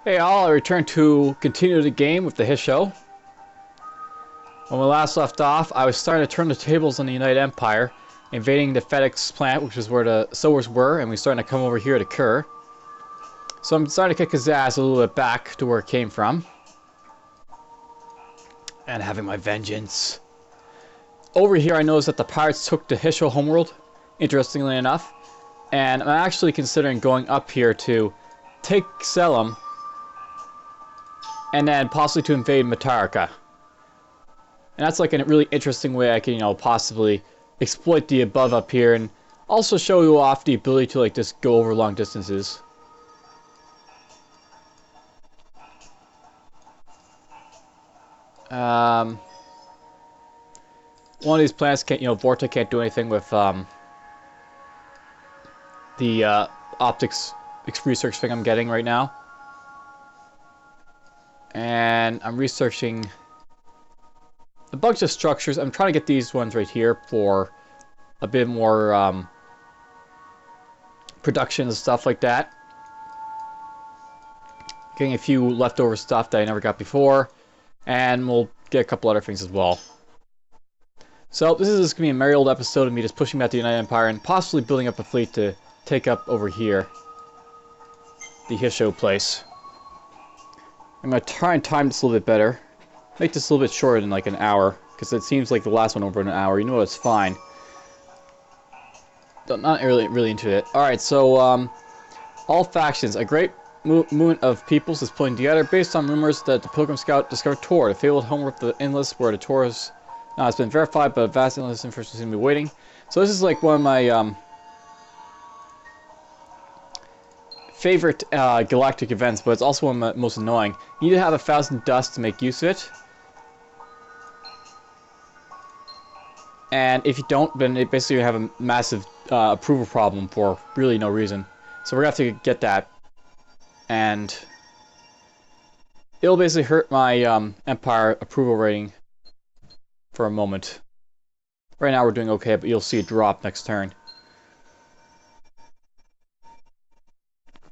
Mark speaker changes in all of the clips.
Speaker 1: Hey all, I returned to continue the game with the Hissho. When we last left off, I was starting to turn the tables on the United Empire, invading the FedEx plant, which is where the sewers were, and we're starting to come over here to Kerr. So I'm starting to kick his ass a little bit back to where it came from. And having my vengeance. Over here I noticed that the pirates took the Hissho homeworld, interestingly enough. And I'm actually considering going up here to take Selim, and then possibly to invade Mataraka. And that's like a really interesting way I can, possibly exploit the above up here and also show you off the ability to just go over long distances. One of these planets can't, Vorta can't do anything with the optics research thing I'm getting right now. And I'm researching a bunch of structures. I'm trying to get these ones right here for a bit more production and stuff like that. Getting a few leftover stuff that I never got before. And we'll get a couple other things as well. So this is going to be a merry old episode of me just pushing back the United Empire and possibly building up a fleet to take up over here. The Hissho place. I'm going to try and time this a little bit better. Make this a little bit shorter than like an hour. Because it seems like the last one over an hour. You know it's fine. Not really into it. Alright, so all factions. A great movement of peoples is pulling together based on rumors that the Pilgrim Scout discovered Tor, the fabled homeworld of the Endless, where the Tor is now has been verified, but vast endless information seems to be waiting. So this is like one of my favorite galactic events, but it's also one of my most annoying. You need to have 1,000 dust to make use of it. And if you don't, then it basically have a massive approval problem for really no reason. So we're going to have to get that. And it'll basically hurt my Empire approval rating for a moment. Right now we're doing okay, but you'll see it drop next turn.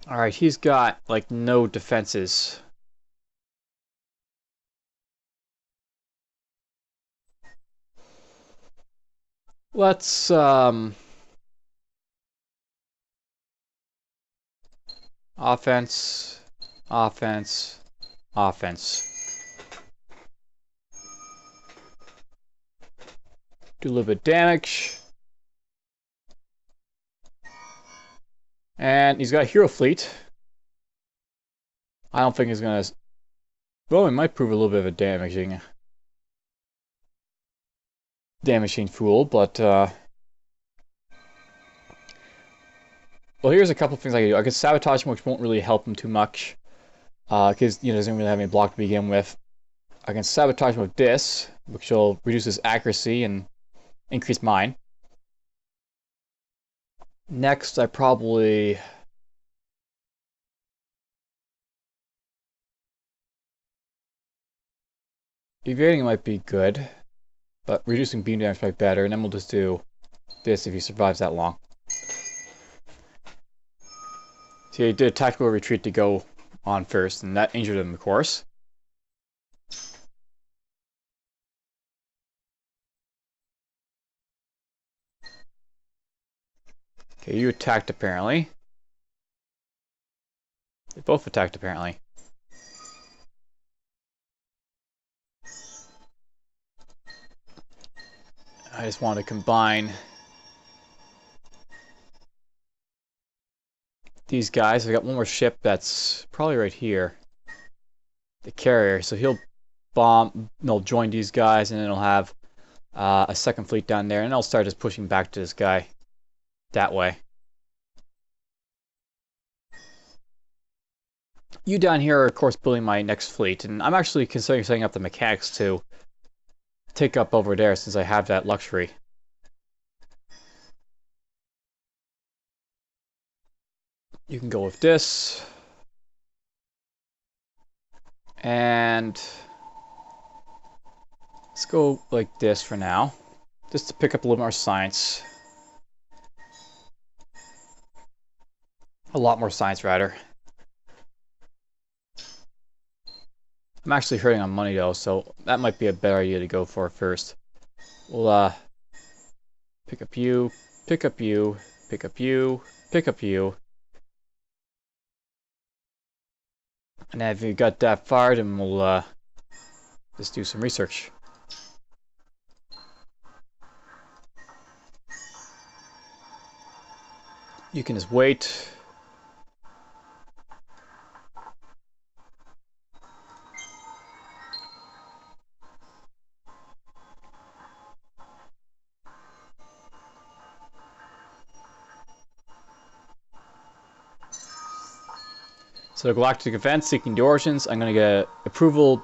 Speaker 1: Alright, he's got, like, no defenses. Let's, offense, offense, offense. Do a little bit of damage. And he's got a hero fleet. I don't think he's gonna... Well, it might prove a little bit of a damaging fool, but well, here's a couple things I can do. I can sabotage him, which won't really help him too much, because he doesn't really have any block to begin with. I can sabotage him with this, which will reduce his accuracy and increase mine. Next, I probably... Evading might be good, but reducing beam damage might be better, and then we'll just do this if he survives that long. See, he did a tactical retreat to go on first, and that injured him, of course. Okay, you attacked apparently. They both attacked apparently. I just want to combine these guys. I've got one more ship that's probably right here. The carrier. So he'll join these guys, and then he'll have a second fleet down there, and I'll start just pushing back to this guy that way. You down here are, of course, building my next fleet, and I'm actually considering setting up the mechanics to take up over there since I have that luxury. You can go with this. And let's go like this for now, just to pick up a little more science. A lot more science, rather. I'm actually hurting on money though, so that might be a better idea to go for first. We'll pick up you, pick up you, pick up you, pick up you. And if you got that far, then we'll just do some research. You can just wait. So Galactic Event, Seeking the Origins, I'm going to get approval,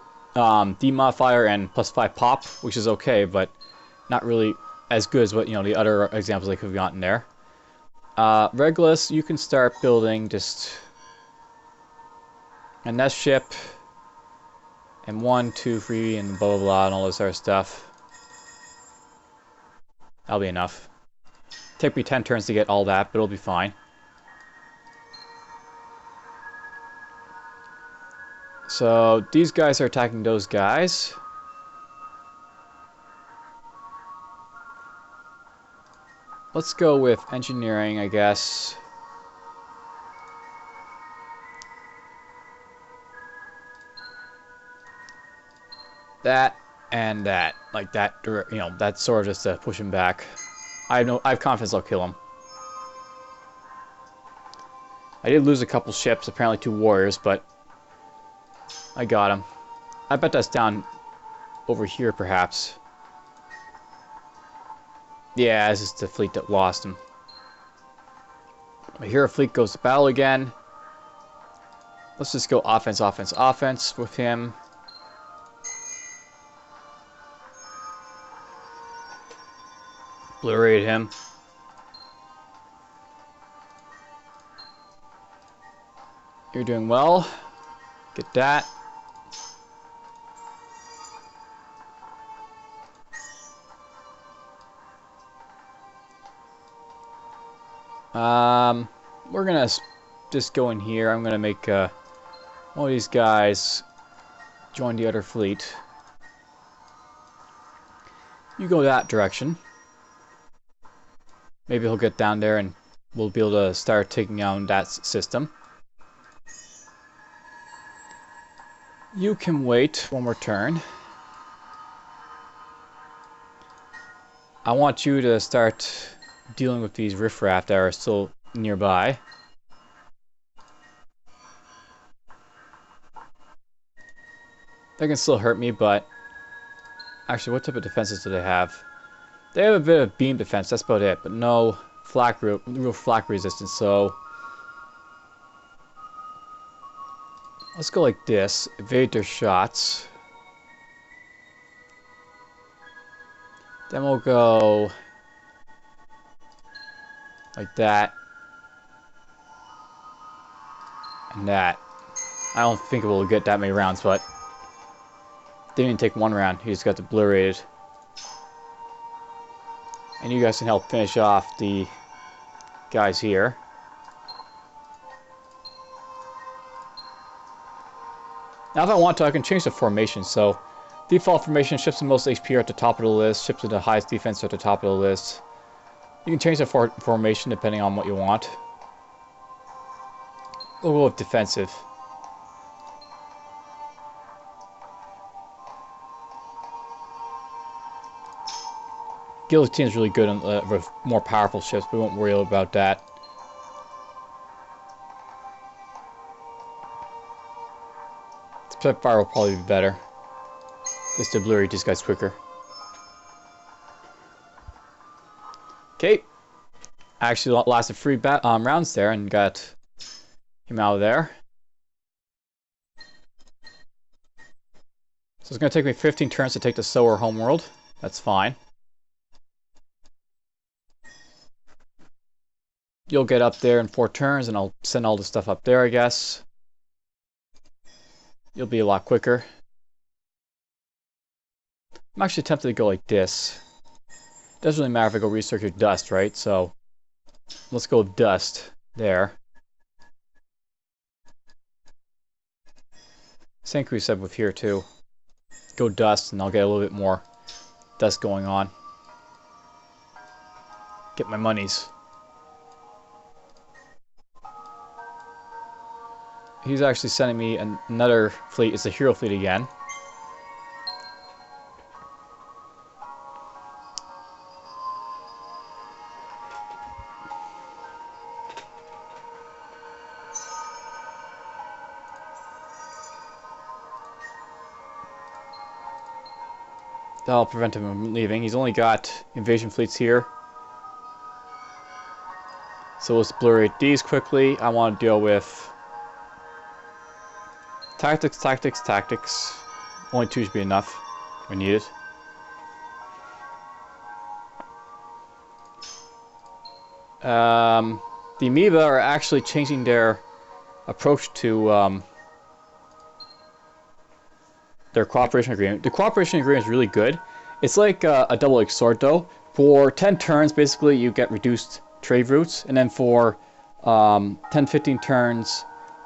Speaker 1: D modifier, and +5 pop, which is okay, but not really as good as what, you know, the other examples I could have gotten there. Regulus, you can start building just a nest ship, and 1, 2, 3, and blah blah blah, and all this other stuff. That'll be enough. Take me 10 turns to get all that, but it'll be fine. So these guys are attacking those guys. Let's go with engineering, I guess. That and that, like that, you know, that's sort of just to push him back. I have confidence I'll kill him. I did lose a couple ships, apparently 2 warriors, but I got him. I bet that's down over here, perhaps. Yeah, this is the fleet that lost him. Here, a fleet goes to battle again. Let's just go offense, offense, offense with him. Obliterate him. You're doing well. Get that. We're gonna just go in here. I'm gonna make one of these guys join the other fleet. You go that direction. Maybe he'll get down there and we'll be able to start taking down that system. You can wait one more turn. I want you to start dealing with these riffraff that are still nearby. They can still hurt me, but actually, what type of defenses do they have? They have a bit of beam defense, that's about it, but no real flak resistance, so let's go like this, evade their shots. Then we'll go like that. And that. I don't think we'll get that many rounds, but didn't even take 1 round. He just got obliterated. And you guys can help finish off the guys here. Now if I want to, I can change the formation. So default formation, ships with most HP are at the top of the list. Ships with the highest defense are at the top of the list. You can change the formation depending on what you want. We'll go with defensive. Guillotine is really good on, with more powerful ships, but we won't worry about that. Spitfire will probably be better. Just to obliterate these guys quicker. Okay. I actually lasted 3 rounds there and got him out of there. So it's going to take me 15 turns to take the Sower homeworld. That's fine. You'll get up there in 4 turns and I'll send all the stuff up there, I guess. You'll be a lot quicker. I'm actually tempted to go like this. Doesn't really matter if I go research or dust, right? So let's go dust there. Same could be said with here too. Go dust, and I'll get a little bit more dust going on. Get my monies. He's actually sending me another fleet. It's a hero fleet again. That'll prevent him from leaving. He's only got invasion fleets here. So let's obliterate these quickly. I want to deal with tactics, tactics, tactics. Only 2 should be enough when needed. The amoeba are actually changing their approach to their cooperation agreement. The cooperation agreement is really good. It's like a double-edged sword, though. For 10 turns, basically, you get reduced trade routes, and then for 10-15 turns,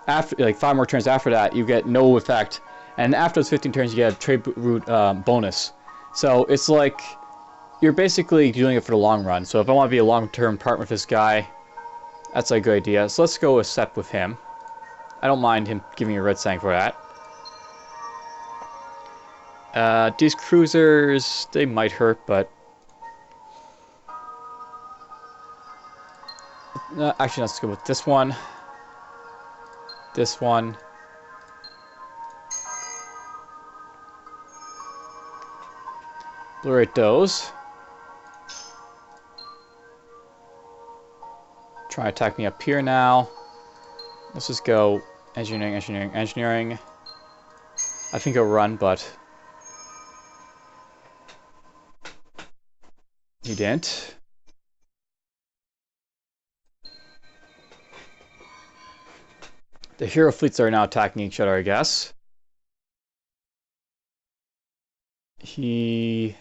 Speaker 1: after like 5 more turns after that, you get no effect. And after those 15 turns, you get a trade route bonus. So it's like you're basically doing it for the long run. So if I want to be a long-term partner with this guy, that's a good idea. So let's go a step with him. I don't mind him giving me a red sang for that. These cruisers, they might hurt, but actually, let's go with this one. This one. Obliterate those. Try to attack me up here now. Let's just go engineering, engineering, engineering. I think it'll run, but he didn't. The hero fleets are now attacking each other, I guess. He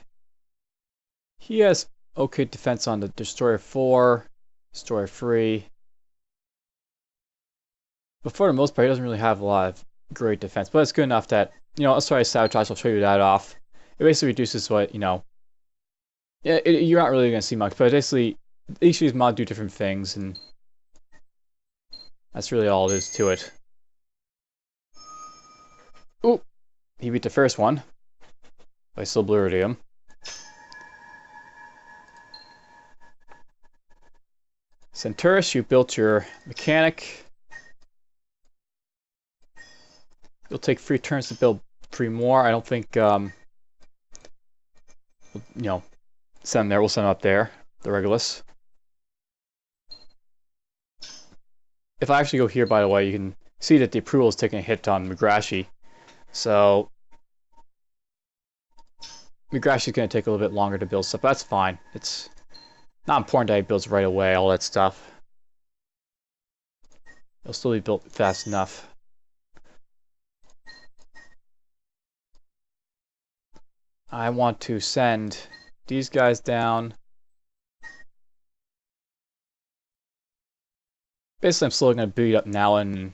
Speaker 1: has okay defense on the Destroyer 4, Destroyer 3. But for the most part, he doesn't really have a lot of great defense. But it's good enough that, you know, let's try sabotage. I'll show you that off. It basically reduces what, you know. Yeah, you're not really going to see much, but basically, each of these mods do different things, and that's really all it is to it. Ooh! He beat the first one. By still obliterating him. Centurus, you built your mechanic. You'll take 3 turns to build 3 more. I don't think, you know, send them there. We'll send them up there, the Regulus. If I actually go here, by the way, you can see that the approval is taking a hit on Migrashi. So Migrashi is going to take a little bit longer to build stuff, but that's fine. It's not important that he builds right away, all that stuff. It'll still be built fast enough. I want to send these guys down. Basically, I'm slowly going to beat up now, and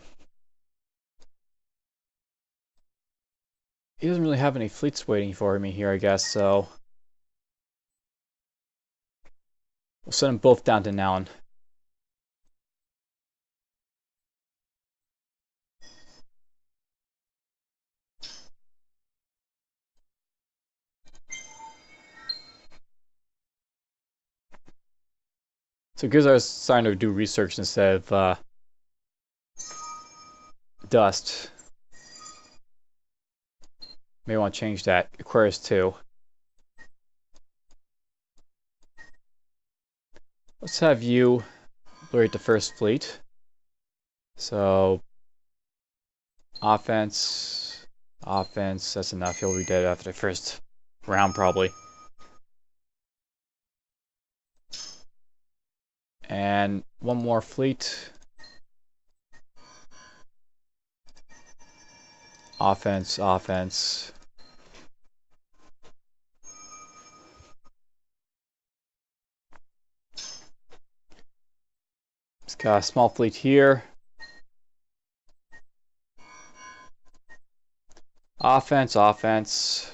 Speaker 1: he doesn't really have any fleets waiting for me here, I guess, so we'll send them both down to Nauen. So because I was starting to do research instead of dust, may want to change that. Aquarius 2. Let's have you obliterate the first fleet. So offense, offense, that's enough. He'll be dead after the first round probably. And 1 more fleet. Offense, offense. It's got a small fleet here. Offense, offense.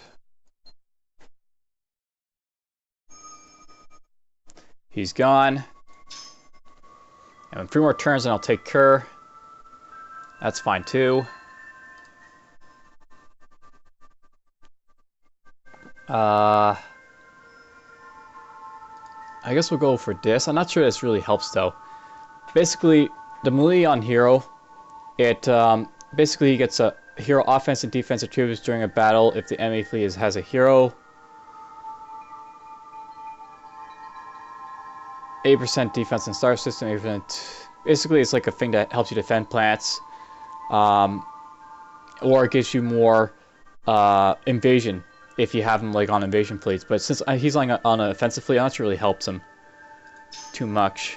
Speaker 1: He's gone. And 3 more turns and I'll take Kerr. That's fine too. I guess we'll go for this. I'm not sure this really helps though. Basically, the melee on hero, it basically gets a hero offense and defense attributes during a battle if the enemy fleet has a hero. 8% defense in star system, 8%. Basically, it's like a thing that helps you defend planets. Or it gives you more invasion if you have him like on invasion fleets. But since he's on an offensive fleet, I'm not sure it really helps him too much.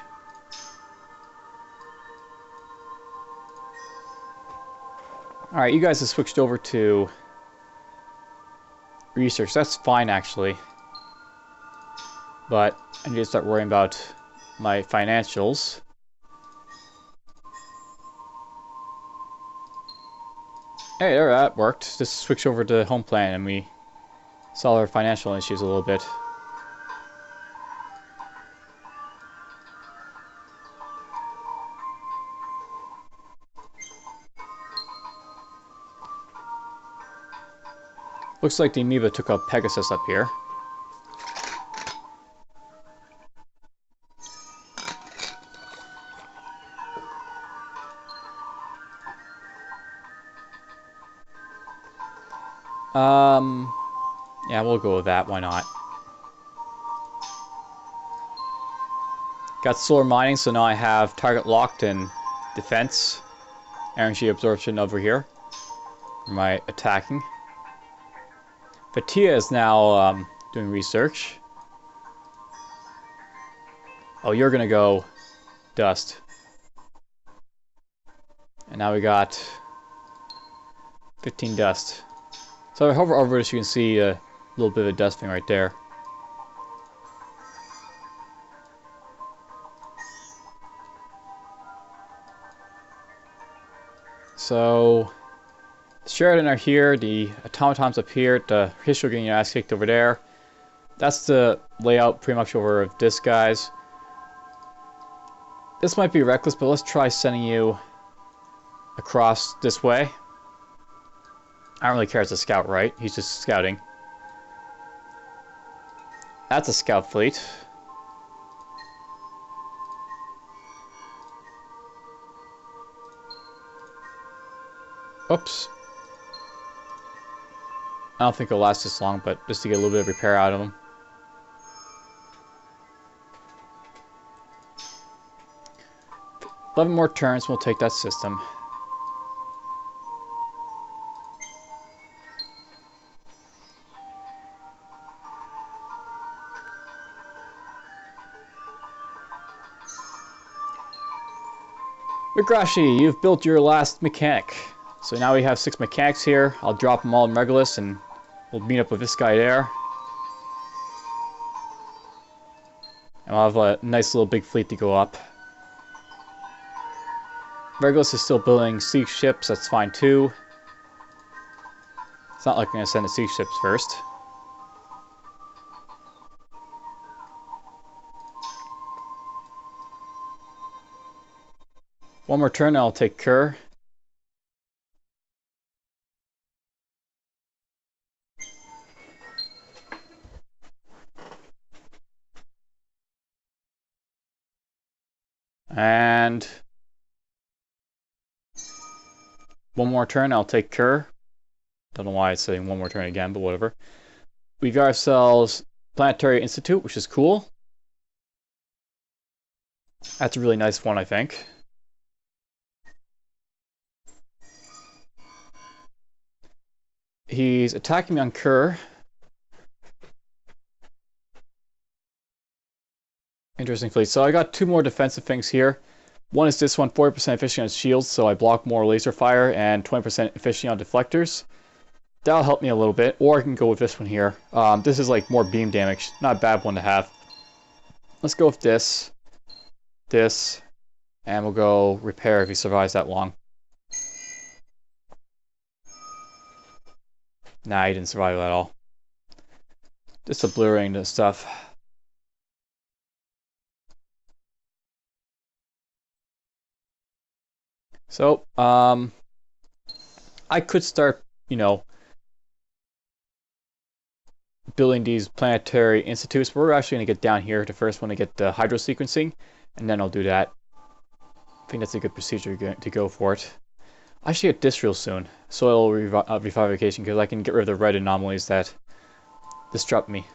Speaker 1: Alright, you guys have switched over to research. That's fine, actually. But I need to start worrying about my financials. Hey, there, that worked. Just switch over to home plan and we solve our financial issues a little bit. Looks like the amoeba took up Pegasus up here. Yeah, we'll go with that. Why not? Got solar mining, so now I have target locked and defense. Energy absorption over here for my attacking. Fatia is now doing research. Oh, you're gonna go dust. And now we got 15 dust. So if I hover over this, you can see a little bit of a dust thing right there. So the Sheridan are here, the automatons up here, the Hissho getting your ass kicked over there. That's the layout pretty much over of this, guys. This might be reckless, but let's try sending you across this way. I don't really care as a scout, right? He's just scouting. That's a scout fleet. Oops. I don't think it'll last this long, but just to get a little bit of repair out of them. $11 more turns, we'll take that system. Migrashi, you've built your last mechanic. So now we have 6 mechanics here. I'll drop them all in Regulus and we'll meet up with this guy there. And I'll have a nice little big fleet to go up. Regulus is still building siege ships, that's fine too. It's not like I'm going to send the siege ships first. One more turn and I'll take Kerr. And one more turn, I'll take Kerr. Don't know why it's saying one more turn again, but whatever. We got ourselves Planetary Institute, which is cool. That's a really nice one, I think. He's attacking me on Kerr. Interesting fleet. So I got 2 more defensive things here. One is this one, 40% efficiency on shields, so I block more laser fire, and 20% efficiency on deflectors. That'll help me a little bit, or I can go with this one here. This is like more beam damage. Not a bad one to have. Let's go with this, and we'll go repair if he survives that long. Nah, he didn't survive at all. Just obliterating the stuff. So, I could start, you know, building these planetary institutes. But we're actually going to get down here to first want to get the hydro sequencing, and then I'll do that. I think that's a good procedure to go for it. I should get this real soon, soil revivification, because I can get rid of the red anomalies that disrupt me.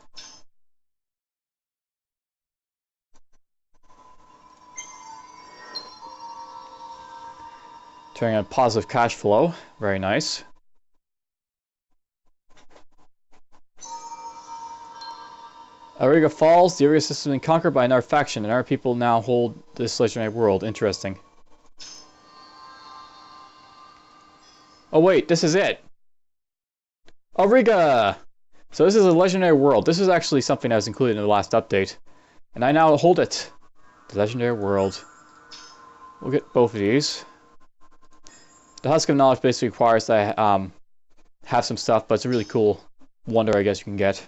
Speaker 1: Turning on positive cash flow, very nice. Auriga Falls, the Auriga system has been conquered by another faction, and our people now hold this legendary world. Interesting. Oh wait, this is it! Auriga! So this is a legendary world. This is actually something that was included in the last update. And I now hold it. The legendary world. We'll get both of these. The Husk of Knowledge basically requires that I have some stuff, but it's a really cool wonder I guess you can get.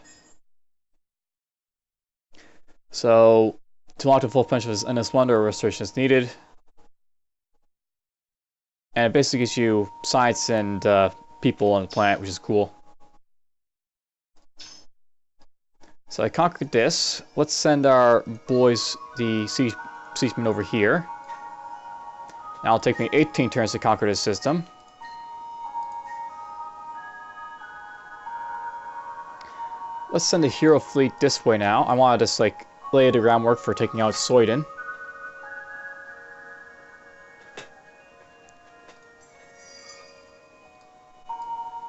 Speaker 1: So, to unlock the full potential of this endless wonder, a restoration is needed. And it basically gives you science and people on the planet, which is cool. So I conquered this. Let's send our boys, the siegemen, over here. Now it'll take me 18 turns to conquer this system. Let's send a hero fleet this way now. I want to just like lay the groundwork for taking out Soiden.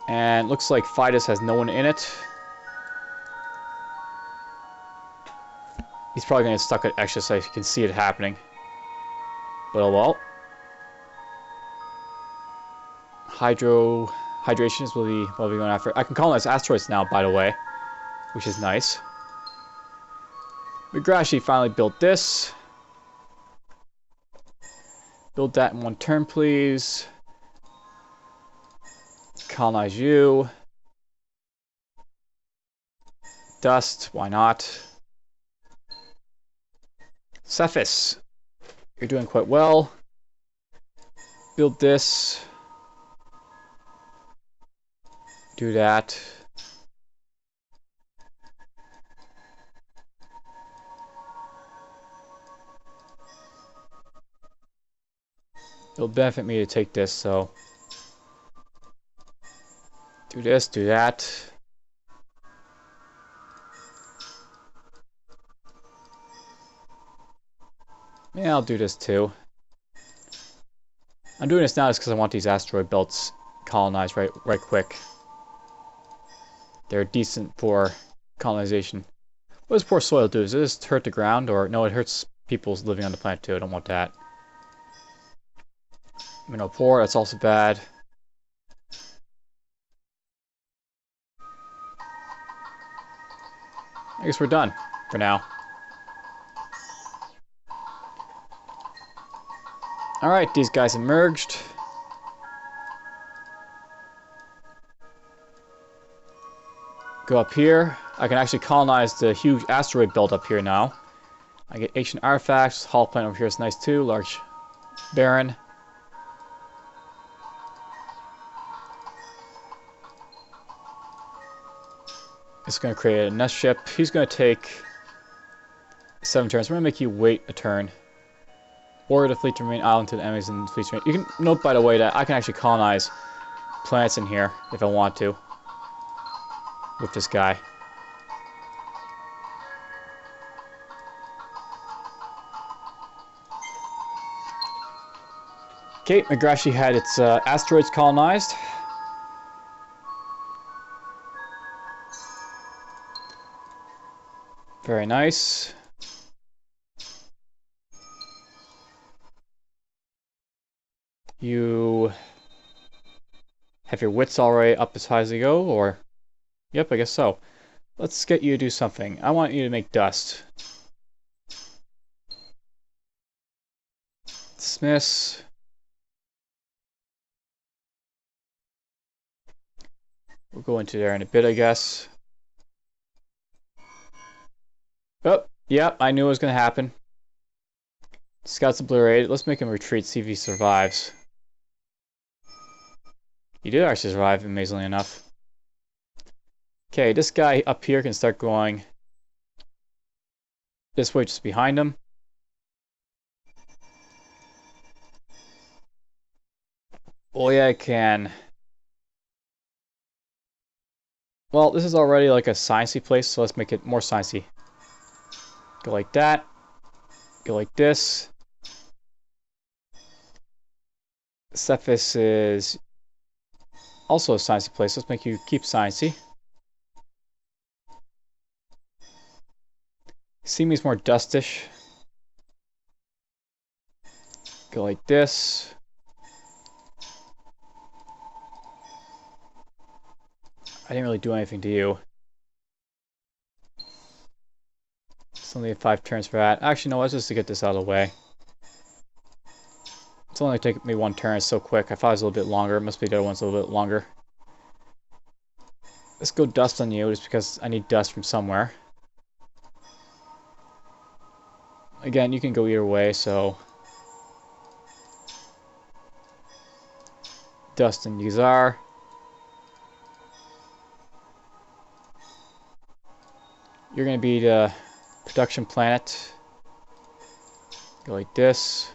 Speaker 1: And looks like Fidus has no one in it. He's probably going to get stuck at extra so you can see it happening. But oh well. Hydration is what we'll be going after. I can colonize asteroids now, by the way, which is nice. Migrashi finally built this. Build that in one turn, please. Colonize you. Dust, why not? Cephas, you're doing quite well. Build this. Do that. It'll benefit me to take this, so do this, do that. Yeah, I'll do this too. I'm doing this now just because I want these asteroid belts colonized right quick. They're decent for colonization. What does poor soil do? Does it just hurt the ground? Or no, it hurts people living on the planet too. I don't want that. Mineral poor, that's also bad. I guess we're done for now. Alright, these guys emerged. Go up here. I can actually colonize the huge asteroid belt up here now. I get ancient artifacts. Hall planet over here is nice too. Large Baron. It's going to create a nest ship. He's going to take 7 turns. We're going to make you wait a turn. Order the fleet to remain island to the enemies and the fleet. You can note, by the way, that I can actually colonize planets in here if I want to. With this guy. Okay, Migrashi had its asteroids colonized. Very nice. You have your wits already up as high as they go, or? Yep, I guess so. Let's get you to do something. I want you to make dust. Dismiss. We'll go into there in a bit, I guess. Oh, yeah, I knew it was going to happen. Scout's obliterated. Let's make him retreat, see if he survives. He did actually survive, amazingly enough. Okay, this guy up here can start going this way, just behind him. Oh yeah, I can. Well, this is already like a sciencey place, so let's make it more sciencey. Go like that. Go like this. Cephas is also a sciencey place. Let's make you keep sciencey. Simi's more dustish. Go like this. I didn't really do anything to you. It's only 5 turns for that. Actually, no, let's just to get this out of the way. It's only taking me 1 turn. It's so quick. I thought it was a little bit longer. It must be the other one's a little bit longer. Let's go dust on you, just because I need dust from somewhere. Again, you can go either way, so... Dust and Yuzar. You're going to be the production planet. Go like this.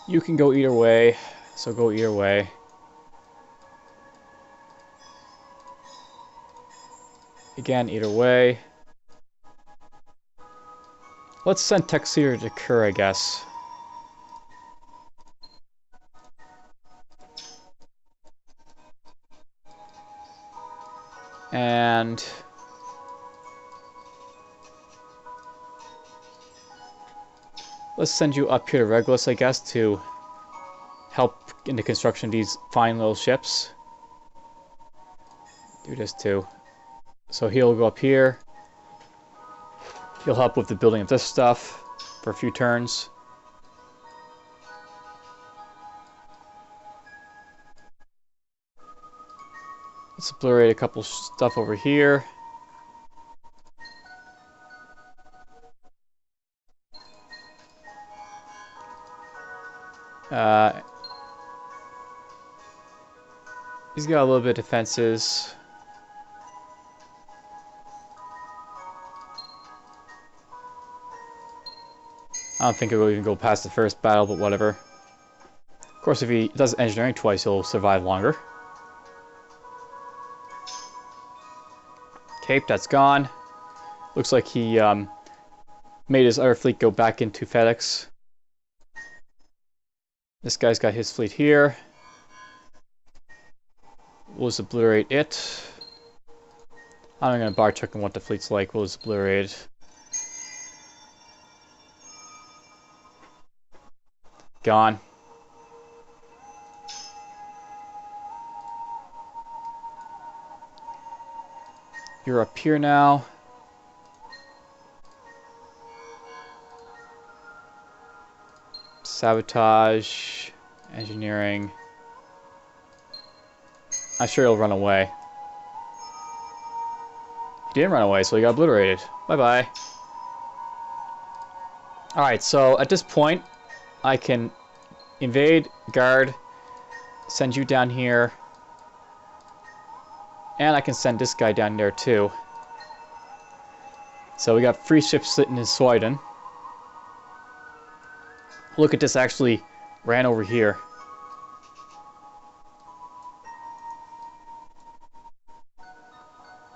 Speaker 1: You can go either way, so go either way. Again, either way. Let's send Texeer to Kur, I guess. And... let's send you up here to Regulus, I guess, to help in the construction of these fine little ships. Do this too. So he'll go up here. He'll help with the building of this stuff for a few turns. Let's obliterate a couple stuff over here. He's got a little bit of defenses. I don't think he'll even go past the first battle, but whatever. Of course, if he does engineering twice, he'll survive longer. Cape, that's gone. Looks like he made his other fleet go back into FedEx. This guy's got his fleet here. We'll just obliterate it. I'm not going to bar check on what the fleet's like. We'll just obliterate it. Gone. You're up here now. Sabotage. Engineering. I'm sure he'll run away. He didn't run away, so he got obliterated. Bye-bye. Alright, so at this point, I can invade, guard, send you down here, and I can send this guy down there too. So we got free ships sitting in Sweden. Look at this, actually ran over here.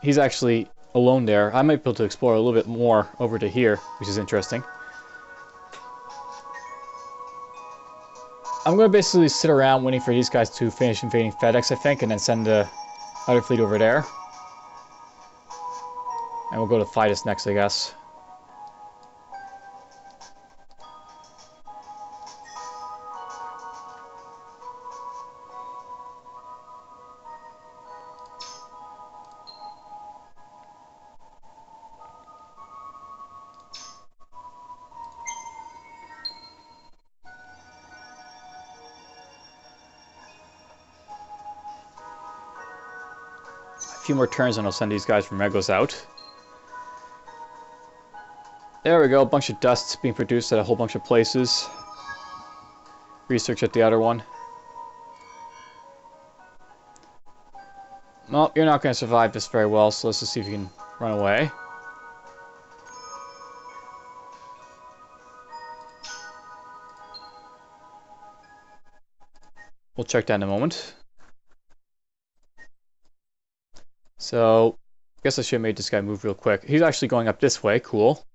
Speaker 1: He's actually alone there. I might be able to explore a little bit more over to here, which is interesting. I'm going to basically sit around waiting for these guys to finish invading FedEx, I think, and then send the other fleet over there. And we'll go to Fidus next, I guess. few more turns and I'll send these guys from Regos out. There we go, a bunch of dust being produced at a whole bunch of places. Research at the other one. Well, you're not going to survive this very well, so let's just see if you can run away. We'll check that in a moment. So, I guess I should have made this guy move real quick. He's actually going up this way, cool.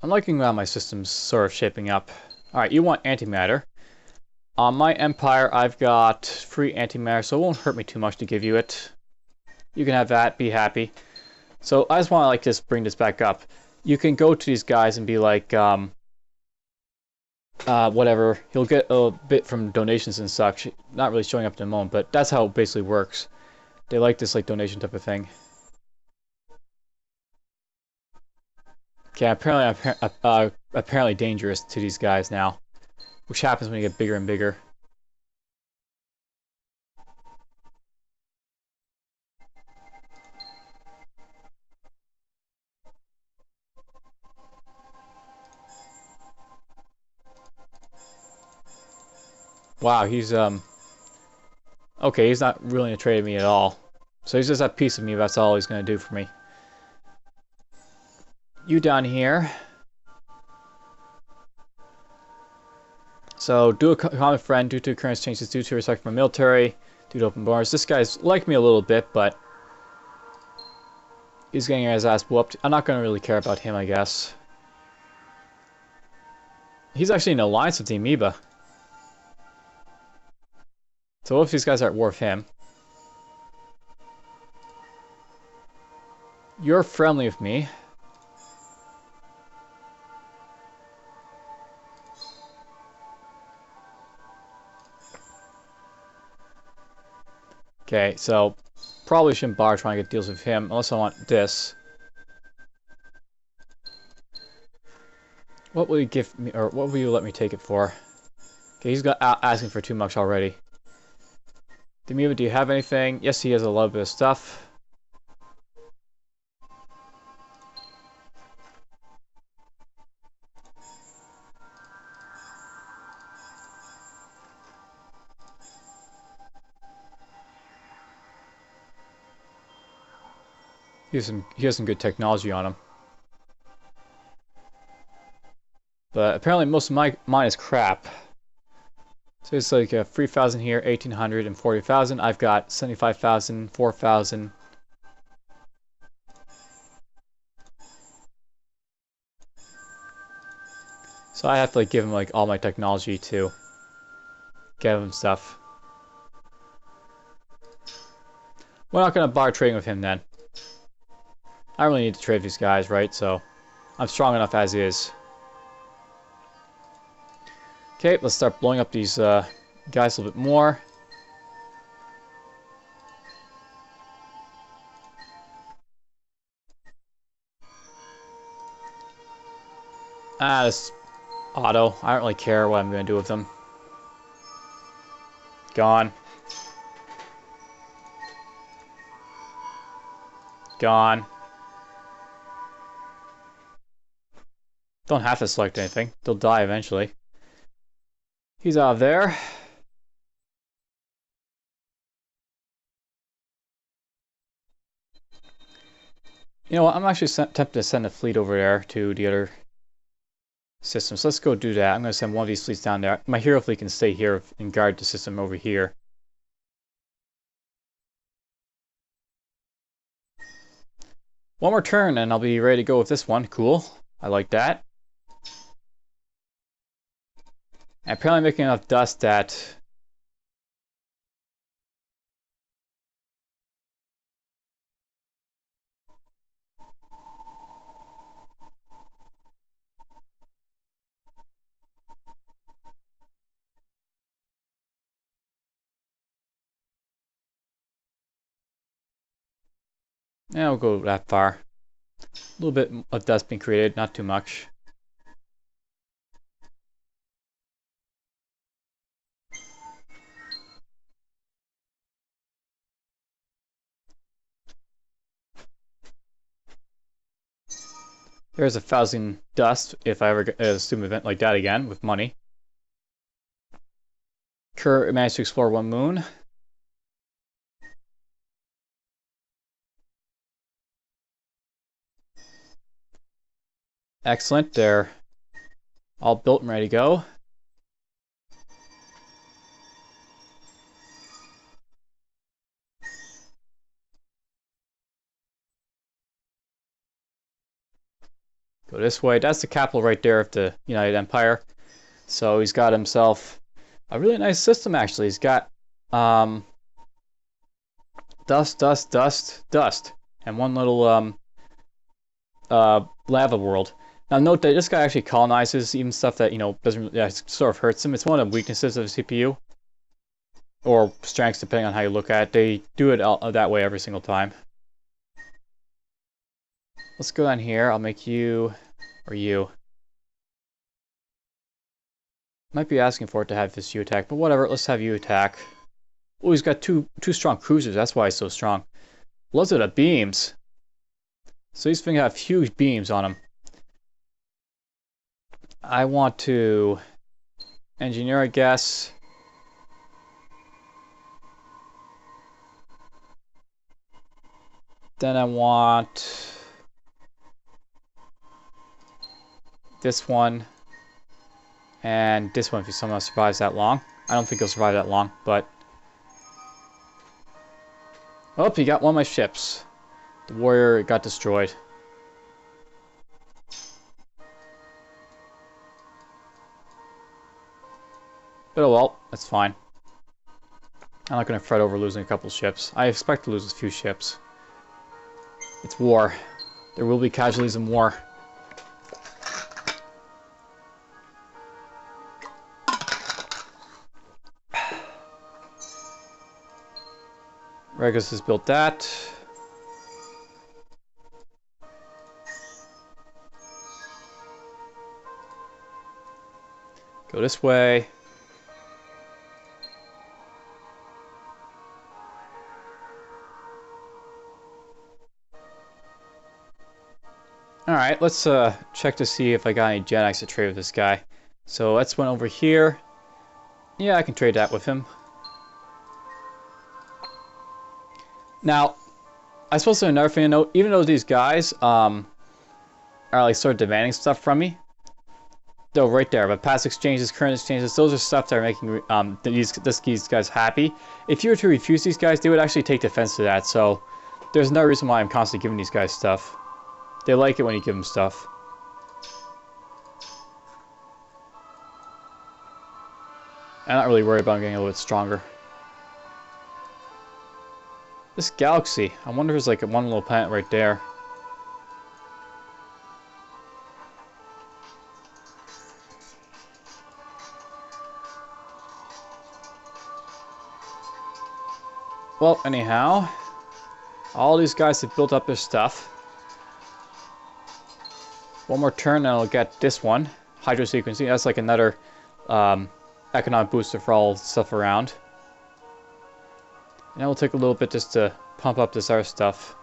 Speaker 1: I'm liking how my system's sort of shaping up. Alright, you want antimatter. On my empire, I've got free antimatter, so it won't hurt me too much to give you it. You can have that, be happy. So I just want to like just bring this back up. You can go to these guys and be like, whatever. He'll get a bit from donations and such. Not really showing up at the moment, but that's how it basically works. They like this like donation type of thing. Okay, apparently dangerous to these guys now, which happens when you get bigger and bigger. Wow, he's okay, he's not really gonna trade me at all. So he's just that piece of me, that's all he's gonna do for me. You down here. So, due to a common friend, due to occurrence changes, due to respect for my military, due to open bars. This guy's like me a little bit, but he's getting his ass whooped. I'm not gonna really care about him, I guess. He's actually in alliance with the Amoeba. So what if these guys are at war with him? You're friendly with me. Okay, so probably shouldn't bother trying to get deals with him unless I want this. What will you give me, or what will you let me take it for? Okay, he's got asking for too much already. Amoeba, do you have anything? Yes, he has a little bit of stuff. He has some good technology on him. But apparently most of mine is crap. So it's like 3,000 here, 1,800 and 40,000. I've got 75,000, 4,000. So I have to like give him like all my technology to get him stuff. We're not gonna bother trading with him then. I don't really need to trade these guys, right? So I'm strong enough as is. Okay, let's start blowing up these guys a little bit more. This auto. I don't really care what I'm going to do with them. Gone. Gone. Don't have to select anything. They'll die eventually. He's out of there. You know what? I'm actually tempted to send a fleet over there to the other systems. Let's go do that. I'm going to send one of these fleets down there. My hero fleet can stay here and guard the system over here. One more turn and I'll be ready to go with this one. Cool. I like that. I'm apparently making enough dust that Yeah, we'll go that far. A little bit of dust being created, not too much. There's 1,000 dust if I ever get a stupid event like that again with money. Kerr managed to explore one moon. Excellent, they're all built and ready to go. Go this way. That's the capital right there of the United Empire. So he's got himself a really nice system, actually. He's got dust, dust, dust, dust, and one little lava world. Now note that this guy actually colonizes even stuff that, doesn't sort of hurts him. It's one of the weaknesses of the CPU. Or strengths, depending on how you look at it. They do it that way every single time. Let's go down here. I'll make you, or you. Might be asking for it to have this you attack, but whatever. Let's have you attack. Oh, he's got two strong cruisers. That's why he's so strong. Loves it at beams. So he's going to have huge beams on him. I want to engineer, I guess. Then I want this one and this one if he somehow survives that long. I don't think he'll survive that long, but oh, he got one of my ships. The warrior got destroyed. But oh well, that's fine. I'm not going to fret over losing a couple ships. I expect to lose a few ships. It's war. There will be casualties in war. Regus has built that. Go this way. Alright, let's check to see if I got any Gen X to trade with this guy. So let's went over here. Yeah, I can trade that with him. Now, I suppose another thing to note, even though these guys are like sort of demanding stuff from me, though right there, but past exchanges, current exchanges, those are stuff that are making these guys happy. If you were to refuse these guys, they would actually take offense to that. So there's no reason why I'm constantly giving these guys stuff. They like it when you give them stuff. I'm not really worried about getting a little bit stronger. This galaxy, I wonder if there's like one little planet right there. Well, anyhow, all these guys have built up their stuff. One more turn and I'll get this one. Hydro sequencing, that's like another economic booster for all stuff around. And that will take a little bit just to pump up this other stuff.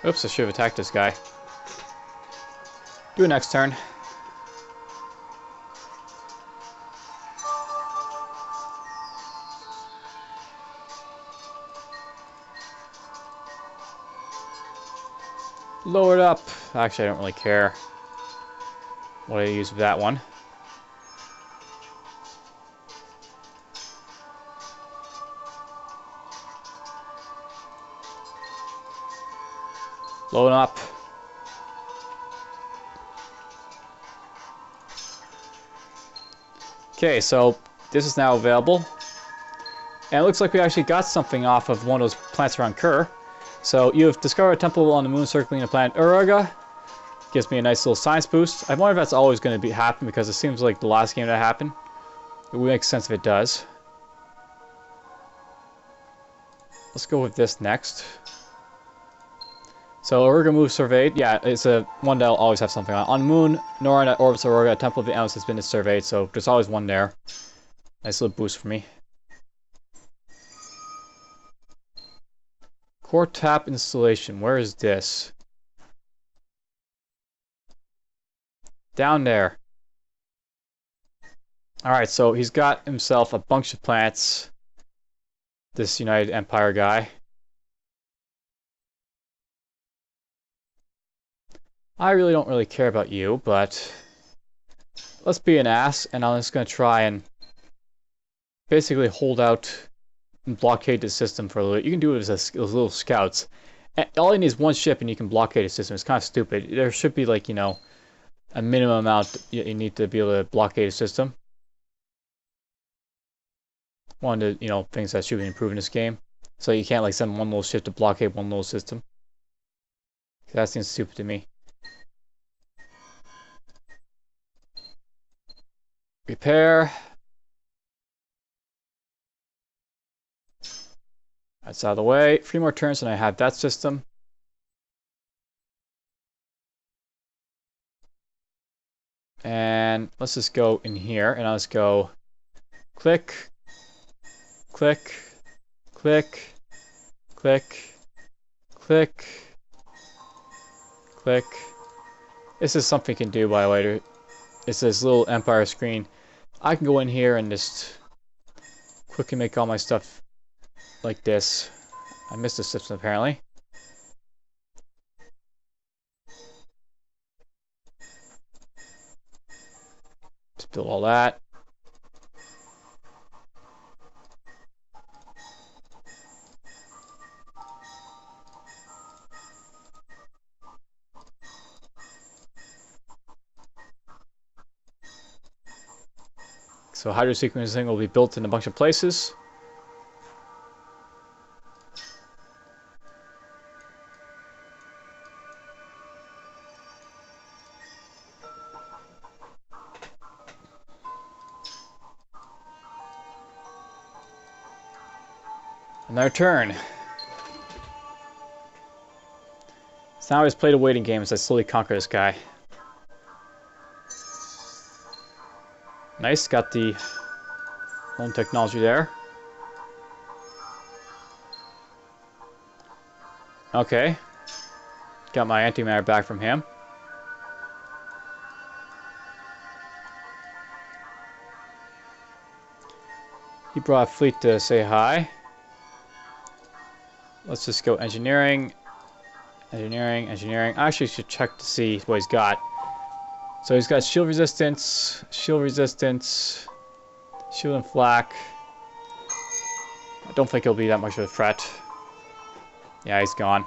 Speaker 1: Oops, I should have attacked this guy. Do it next turn. Lower it up. Actually, I don't really care what I use with that one. Load up. Okay, so this is now available. And it looks like we actually got something off of one of those planets around Kerr. So you have discovered a temple on the moon circling the planet Uraga. Gives me a nice little science boost. I wonder if that's always going to happen because it seems like the last game that happened. It would make sense if it does. Let's go with this next. So Auriga move surveyed. Yeah, it's a one that'll always have something on. On the moon, Nora that orbits Auriga, a temple of the Elves has been surveyed, so there's always one there. Nice little boost for me. Core tap installation. Where is this? Down there. Alright, so he's got himself a bunch of plants. This United Empire guy. I really don't really care about you, but let's be an ass, and I'm just going to try and basically hold out and blockade the system for a little bit. You can do it as little scouts. And all you need is one ship and you can blockade the system. It's kind of stupid. There should be, like, you know, a minimum amount you need to be able to blockade a system. One of the, you know, things that should be improved in this game. So you can't, like, send one little ship to blockade one little system. That seems stupid to me. Repair. That's out of the way. 3 more turns and I have that system. And let's just go in here and I'll just go click, click, click, click, click, click. This is something you can do, by the way. It's this little Empire screen. I can go in here and just quickly make all my stuff like this. I missed the system apparently. Just build all that. So hydro sequencing will be built in a bunch of places. Another turn. So now I just play the waiting game as I slowly conquer this guy. Nice, got the home technology there. Okay. Got my antimatter back from him. He brought a fleet to say hi. Let's just go engineering. Engineering, engineering. I actually should check to see what he's got. So he's got shield resistance, shield and flak. I don't think he'll be that much of a threat. Yeah, he's gone.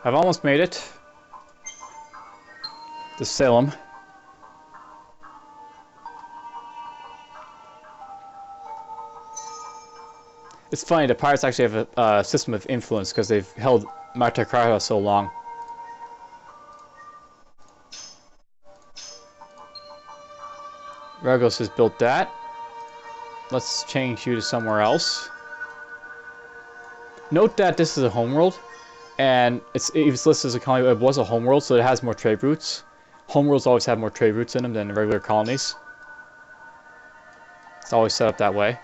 Speaker 1: I've almost made it to Salem. It's funny, the pirates actually have a system of influence because they've held Magna Carta so long. Regos has built that. Let's change you to somewhere else. Note that this is a homeworld. And it's listed as a colony. It was a homeworld, so it has more trade routes. Homeworlds always have more trade routes in them than regular colonies. It's always set up that way.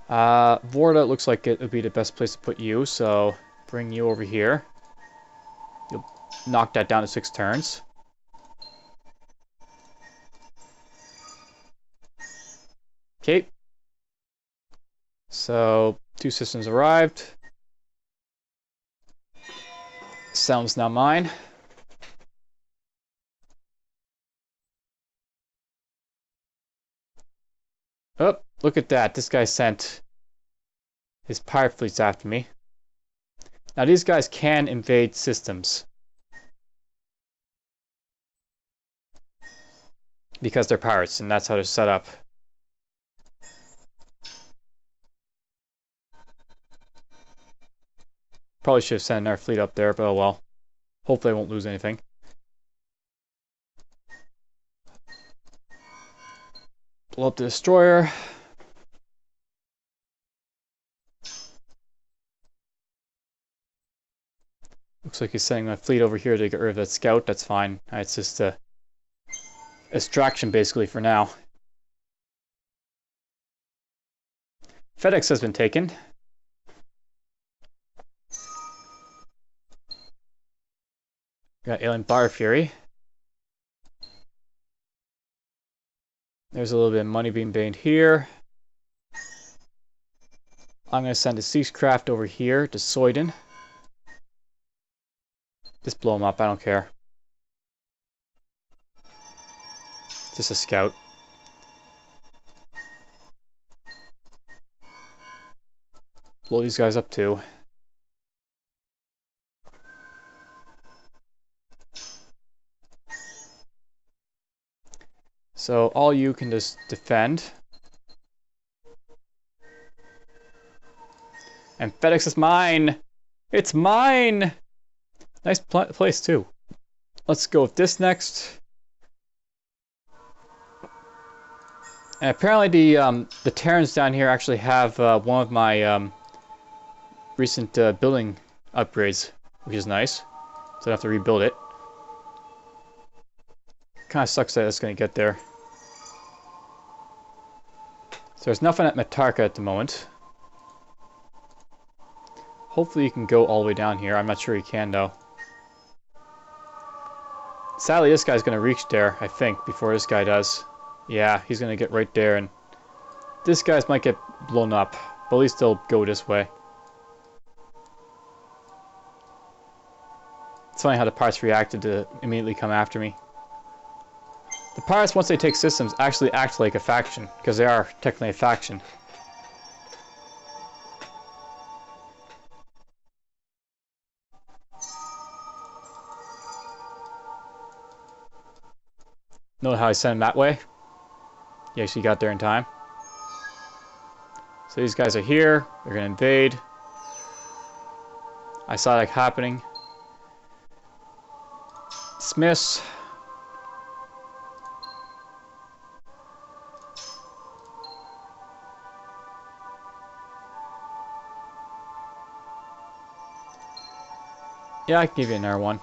Speaker 1: Vorda looks like it would be the best place to put you, so bring you over here. You'll knock that down to 6 turns. Okay. So 2 systems arrived. Sound's now mine. Oh, look at that. This guy sent his pirate fleets after me. Now these guys can invade systems because they're pirates, and that's how they're set up. Probably should have sent our fleet up there, but oh well. Hopefully I won't lose anything. Blow up the destroyer. Looks like he's sending my fleet over here to get rid of that scout. That's fine. It's just a distraction basically for now. FedEx has been taken. Got Alien Fire Fury. There's a little bit of money being made here. I'm going to send a Seacraft over here to Soyden. Just blow him up, I don't care. Just a scout. Blow these guys up too. So all you can just defend. And FedEx is mine! It's mine! Nice place too. Let's go with this next. And apparently the Terrans down here actually have one of my recent building upgrades, which is nice. So I don't have to rebuild it. Kind of sucks that it's going to get there. So there's nothing at Matarka at the moment. Hopefully you can go all the way down here. I'm not sure you can though. Sadly, this guy's going to reach there, I think, before this guy does. Yeah, he's going to get right there, and this guy's might get blown up, but at least they'll go this way. It's funny how the pirates reacted to immediately come after me. The pirates, once they take systems, actually act like a faction, because they are technically a faction. Know how I sent him that way? He actually got there in time. So these guys are here. They're going to invade. I saw that happening. Dismiss. Yeah, I can give you another one.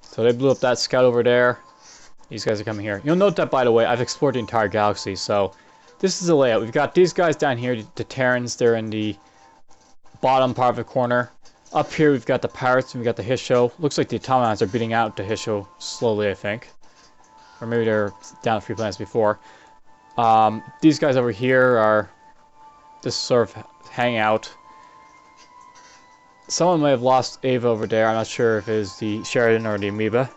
Speaker 1: So they blew up that scout over there. These guys are coming here. You'll note that, by the way, I've explored the entire galaxy. So this is the layout. We've got these guys down here, the Terrans. They're in the bottom part of the corner. Up here we've got the pirates and we've got the Hissho. Looks like the automatons are beating out the Hissho slowly, I think. Or maybe they're down a few planets before. These guys over here are just sort of hanging out. Someone may have lost Ava over there. I'm not sure if it's the Sheridan or the Amoeba.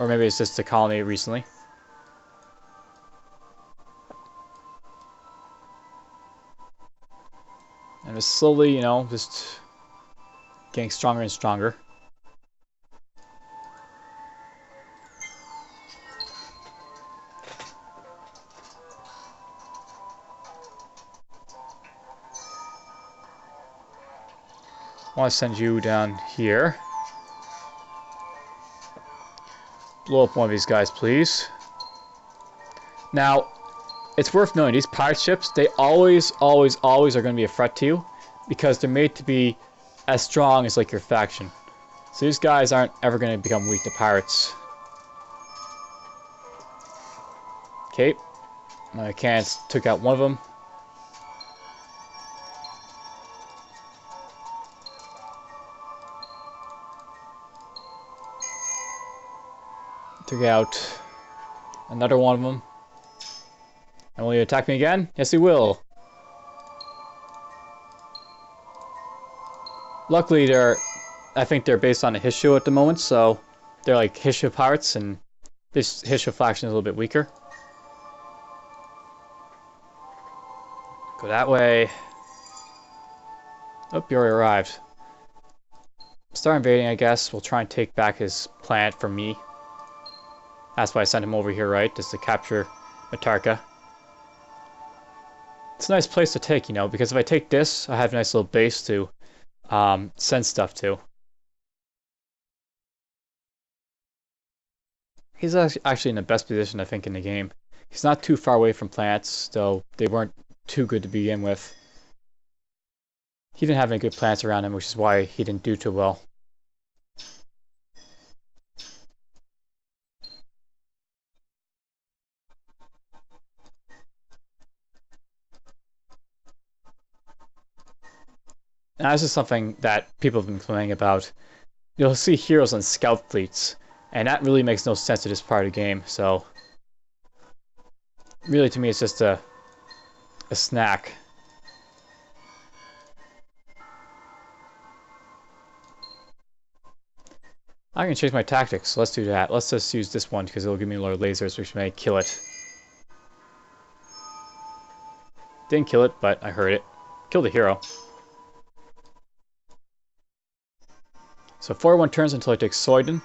Speaker 1: Or maybe it's just the colony recently. And it's slowly, you know, just getting stronger and stronger. I want to send you down here. Blow up one of these guys, please. Now, it's worth knowing, these pirate ships, they always are going to be a threat to you because they're made to be as strong as like your faction. So these guys aren't ever going to become weak to pirates. Okay, my cannons took out one of them. Took out another one of them. And will he attack me again? Yes, he will. Luckily, I think they're based on a Hissho at the moment, so they're like Hissho pirates, and this Hissho faction is a little bit weaker. Go that way. Oh, you already arrived. Start invading, I guess. We'll try and take back his planet from me. That's why I sent him over here, right? Just to capture Matarka. It's a nice place to take, you know, because if I take this, I have a nice little base to send stuff to. He's actually in the best position, I think, in the game. He's not too far away from planets, though they weren't too good to begin with. He didn't have any good planets around him, which is why he didn't do too well. Now, this is something that people have been complaining about. You'll see heroes on scout fleets, and that really makes no sense to this part of the game, so... Really, to me, it's just a snack. I can change my tactics, so let's do that. Let's just use this one, because it'll give me a lot of lasers, which may kill it. Didn't kill it, but I heard it. Killed the hero. So 41 turns until I take Soiden.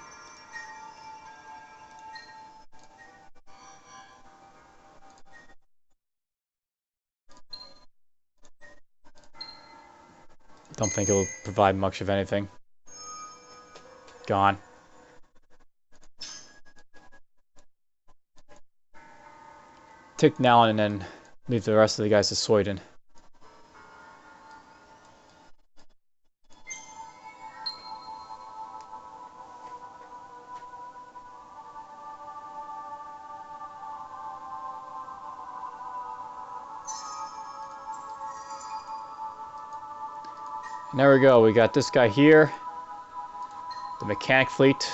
Speaker 1: Don't think it'll provide much of anything. Gone. Take Nalin and then leave the rest of the guys to Soiden. And there we go, we got this guy here. The mechanic fleet.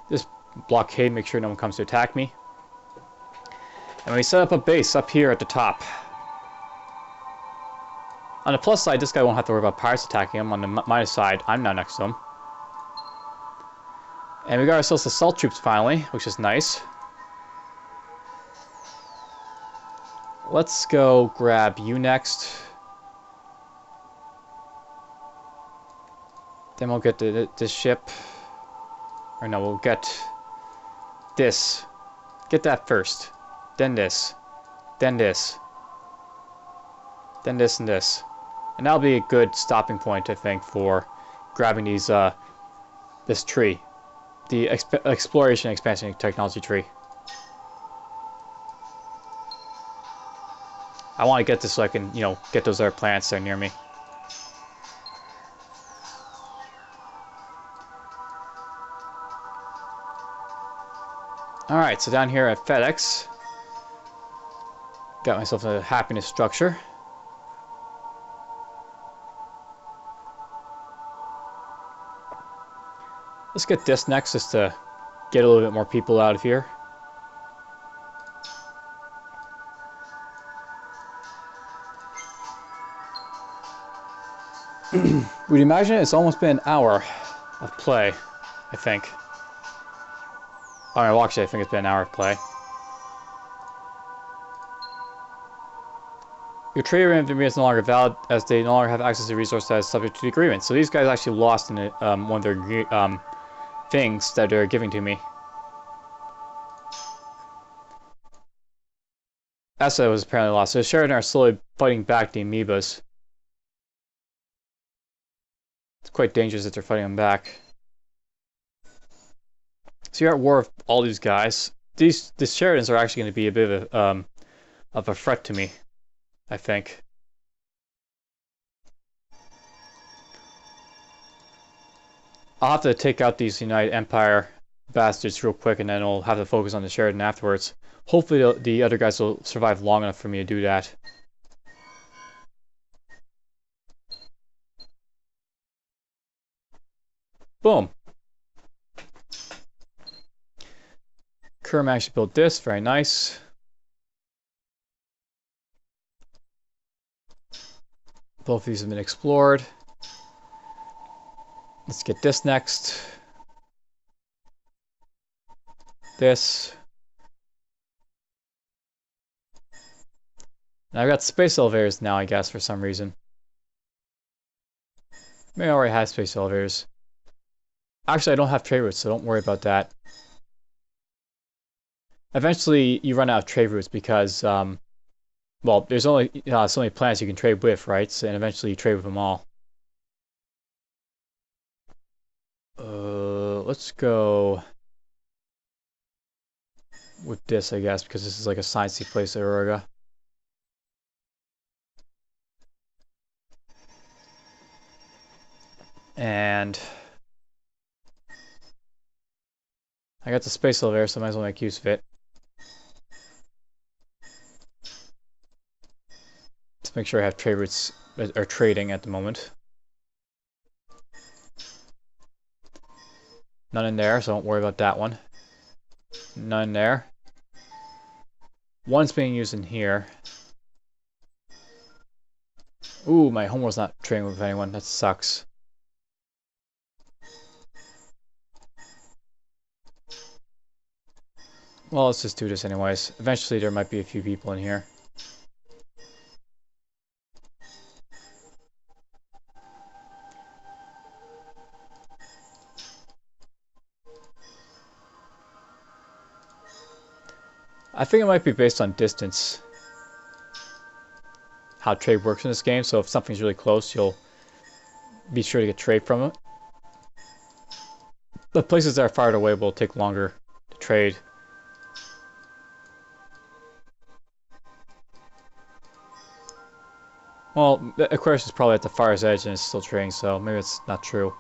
Speaker 1: Just blockade, make sure no one comes to attack me. And we set up a base up here at the top. On the plus side, this guy won't have to worry about pirates attacking him. On the minus side, I'm not next to him. And we got ourselves assault troops finally, which is nice. Let's go grab you next. Then we'll get this ship. Or no, we'll get this. Get that first. Then this. Then this. Then this and this. And that'll be a good stopping point, I think, for grabbing these, this tree. The Exploration and Expansion Technology tree. I want to get this so I can, you know, get those other planets that are near me. Alright, so down here at FedEx, got myself a happiness structure. Let's get this next just to get a little bit more people out of here. Would you imagine it's almost been an hour of play, I think. Alright, well, actually, I think it's been an hour of play. Your trade agreement is no longer valid as they no longer have access to resources that is subject to the agreement. So these guys actually lost in one of their things that they're giving to me. Essa was apparently lost. So Sheridan are slowly fighting back the amoebas. It's quite dangerous that they're fighting them back. So you're at war with all these guys. These Sheridans are actually going to be a bit of a threat to me, I think. I'll have to take out these United Empire bastards real quick, and then we'll have to focus on the Sheridan afterwards. Hopefully the other guys will survive long enough for me to do that. Boom. Kerr actually built this, very nice. Both of these have been explored. Let's get this next. this. And I've got space elevators now, I guess, for some reason. Maybe I already have space elevators. Actually, I don't have trade routes, so don't worry about that. Eventually, you run out of trade routes because, well, there's only so many planets you can trade with, right? So, and eventually you trade with them all. Let's go with this, I guess, because this is like a sciencey place, Aurora. And I got the space elevator, so I might as well make use of it. Let's make sure I have trade routes that are trading at the moment. None in there, so don't worry about that one. None there. One's being used in here. Ooh, my homeworld's not trading with anyone. That sucks. Well, let's just do this anyways. Eventually there might be a few people in here. I think it might be based on distance. How trade works in this game, so if something's really close, you'll be sure to get trade from it. The places that are far away will take longer to trade. Well, Aquarius is probably at the farthest edge and it's still trading, so maybe it's not true.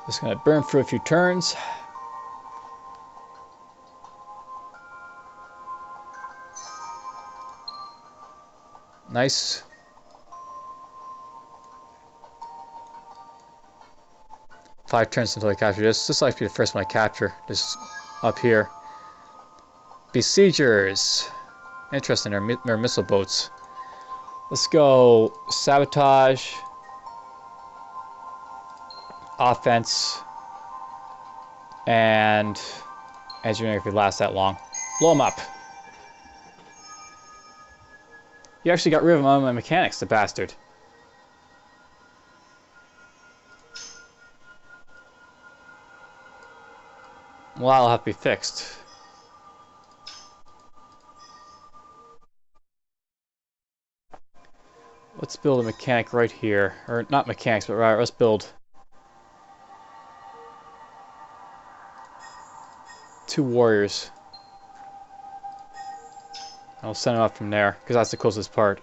Speaker 1: Just gonna burn through a few turns. Nice. Five turns until I capture this. This will likely be the first one I capture. This up here. Besiegers. Interesting, they're missile boats. Let's go sabotage. Offense. And engineering if we last that long. Blow them up. You actually got rid of my mechanics, the bastard. Well, that'll have to be fixed. Let's build a mechanic right here. Or not mechanics, but right, let's build 2 warriors. I'll send them up from there, because that's the closest part.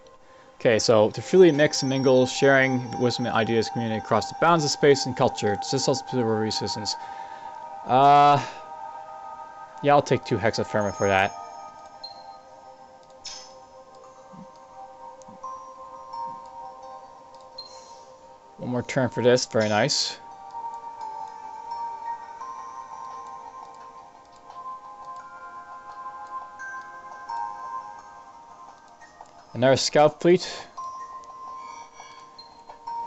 Speaker 1: Okay, so to freely mix and mingle, sharing wisdom and ideas, community across the bounds of space and culture. This also to resistance. Yeah, I'll take 2 hexatherma for that. One more turn for this, very nice. Another scout fleet.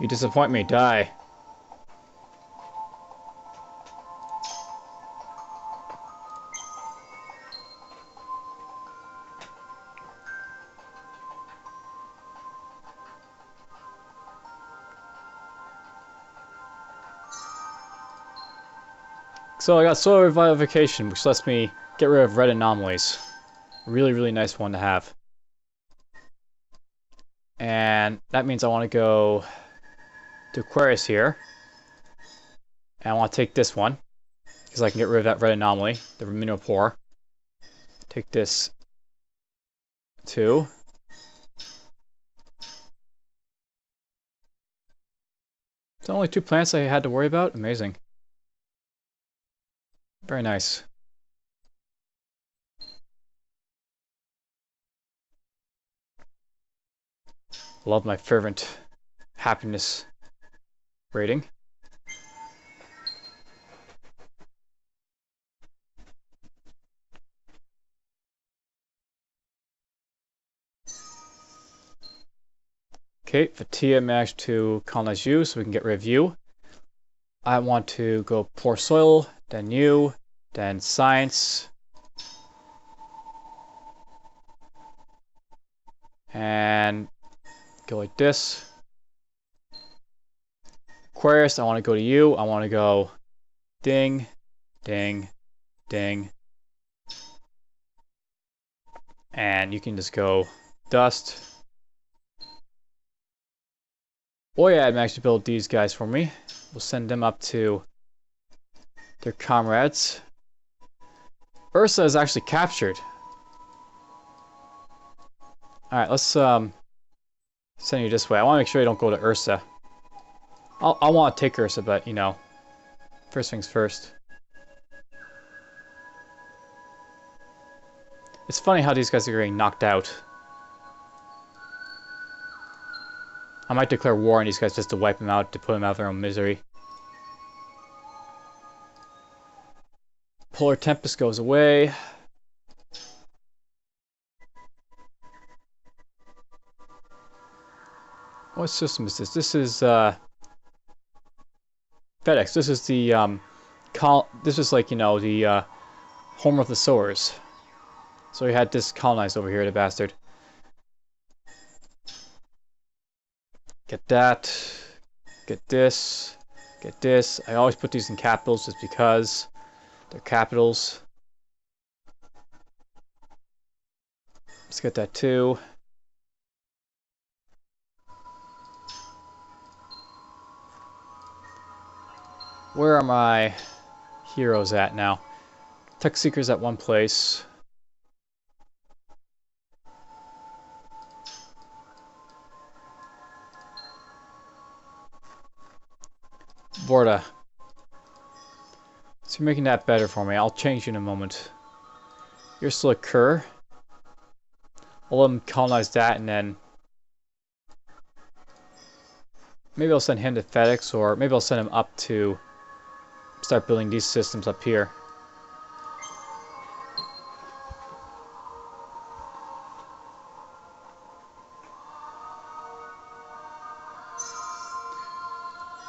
Speaker 1: You disappoint me, die. So I got solar revivification, which lets me get rid of red anomalies. Really, really nice one to have. And that means I want to go to Aquarius here. And I want to take this one, because I can get rid of that red anomaly, the mineral pore. Take this too. It's only 2 plants I had to worry about. Amazing. Very nice. Love my fervent happiness rating. Okay, Fatia managed to colonize you, so we can get rid of you. I want to go poor soil, then you, then science. And go like this. Aquarius, I want to go to you. I want to go ding, ding, ding. And you can just go dust. Oyad managed to build these guys for me. We'll send them up to their comrades. Ursa is actually captured. Alright, let's send you this way. I want to make sure you don't go to Ursa. I want to take Ursa, but, you know, first things first. It's funny how these guys are getting knocked out. I might declare war on these guys just to wipe them out, to put them out of their own misery. Polar Tempest goes away. What system is this? This is FedEx. This is the this is like, you know, the home of the sowers. So we had this colonized over here, the bastard. Get that. Get this. Get this. I always put these in capitals just because they're capitals. Let's get that too. Where are my heroes at now? Tech Seekers at one place. Vorta. So you're making that better for me. I'll change you in a moment. You're still a cur. I'll let him colonize that, and then maybe I'll send him to FedEx, or maybe I'll send him up to start building these systems up here.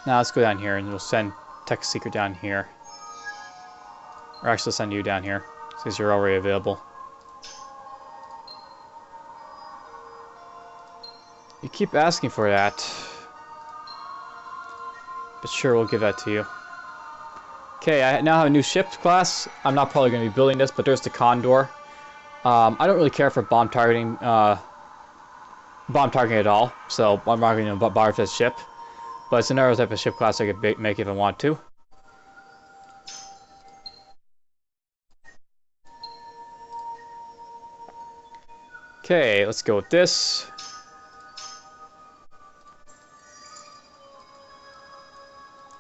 Speaker 1: Now let's go down here and we'll send Tech Seeker down here. Or actually send you down here, since you're already available. You keep asking for that. But sure, we'll give that to you. Okay, I now have a new ship class. I'm not probably going to be building this, but there's the Condor. I don't really care for bomb targeting at all, so I'm not going to bother with this ship. But it's another type of ship class I could make if I want to. Okay, let's go with this.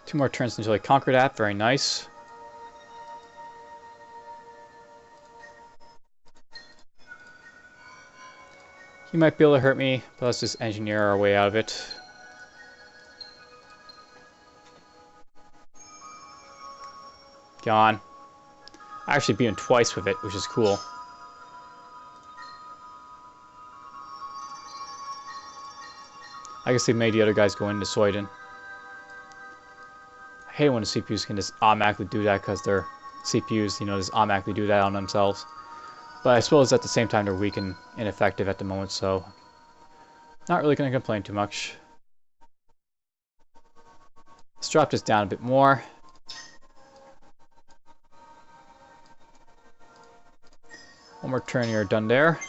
Speaker 1: Two more turns until I conquer that. Very nice. He might be able to hurt me, but let's just engineer our way out of it. Gone. I actually beat him twice with it, which is cool. I guess they made the other guys go into Soyden. I hate when the CPUs can just automatically do that because their CPUs, you know, just automatically do that on themselves. But I suppose at the same time they're weak and ineffective at the moment, so not really going to complain too much. Let's drop this down a bit more. One more turn, you're done there.